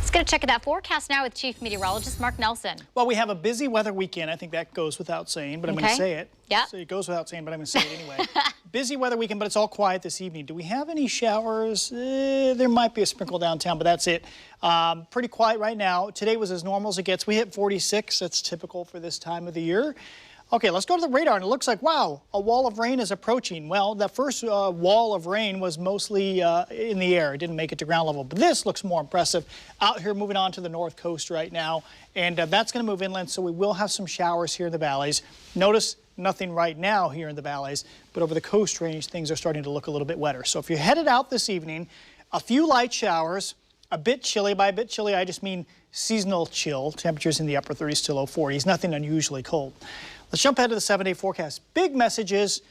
Let's get a check of that forecast now with Chief Meteorologist Mark Nelson. Well, we have a busy weather weekend. I think that goes without saying, but I'm going to say it. Yeah. So it goes without saying, but I'm going to say it anyway. Busy weather weekend, but it's all quiet this evening. Do we have any showers? There might be a sprinkle downtown, but that's it. Pretty quiet right now. Today was as normal as it gets. We hit 46. That's typical for this time of the year. Okay, let's go to the radar, and it looks like, wow, a wall of rain is approaching. Well, that first wall of rain was mostly in the air. It didn't make it to ground level, but this looks more impressive. Out here, moving on to the north coast right now, and that's going to move inland, so we will have some showers here in the valleys. Notice nothing right now here in the valleys, but over the coast range, things are starting to look a little bit wetter. So if you're headed out this evening, a few light showers, a bit chilly. By a bit chilly, I just mean seasonal chill. Temperatures in the upper 30s to low 40s, nothing unusually cold. Let's jump ahead to the 7-day forecast. Big messages.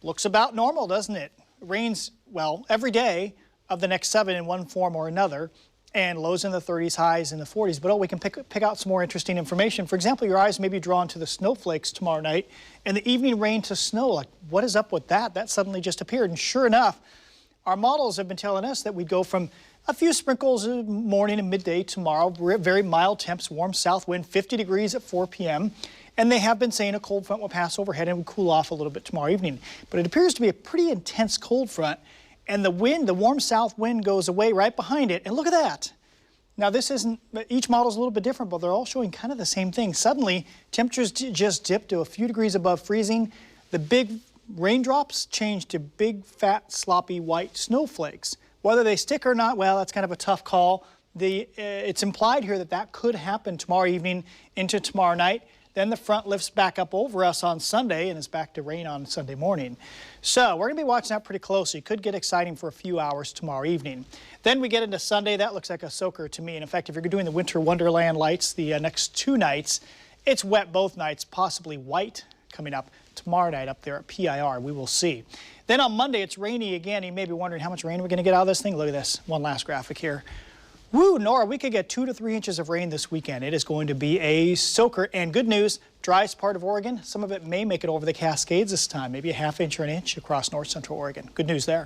Looks about normal, doesn't it? Rains, well, every day of the next 7 in one form or another, and lows in the 30s, highs in the 40s. But we can pick out some more interesting information. For example, your eyes may be drawn to the snowflakes tomorrow night and the evening rain to snow. Like, what is up with that? That suddenly just appeared. And sure enough, our models have been telling us that we'd go from a few sprinkles morning and midday tomorrow, very mild temps, warm south wind, 50 degrees at 4 p.m. And they have been saying a cold front will pass overhead and will cool off a little bit tomorrow evening. But it appears to be a pretty intense cold front. And the wind, the warm south wind, goes away right behind it. And look at that. Now, this isn't, each model is a little bit different, but they're all showing kind of the same thing. Suddenly, temperatures just dipped to a few degrees above freezing. The big raindrops changed to big, fat, sloppy white snowflakes. Whether they stick or not, well, that's kind of a tough call. It's implied here that that could happen tomorrow evening into tomorrow night. Then the front lifts back up over us on Sunday and it's back to rain on Sunday morning. So we're going to be watching that pretty closely. Could get exciting for a few hours tomorrow evening. Then we get into Sunday. That looks like a soaker to me. And in fact, if you're doing the Winter Wonderland lights the next 2 nights, it's wet both nights, possibly white coming up tomorrow night up there at PIR. We will see. Then on Monday, it's rainy again. You may be wondering how much rain we're going to get out of this thing. Look at this. One last graphic here. Woo, Nora, we could get 2 to 3 inches of rain this weekend. It is going to be a soaker. And good news, driest part of Oregon, some of it may make it over the Cascades this time, maybe a ½ inch or an inch across north central Oregon. Good news there.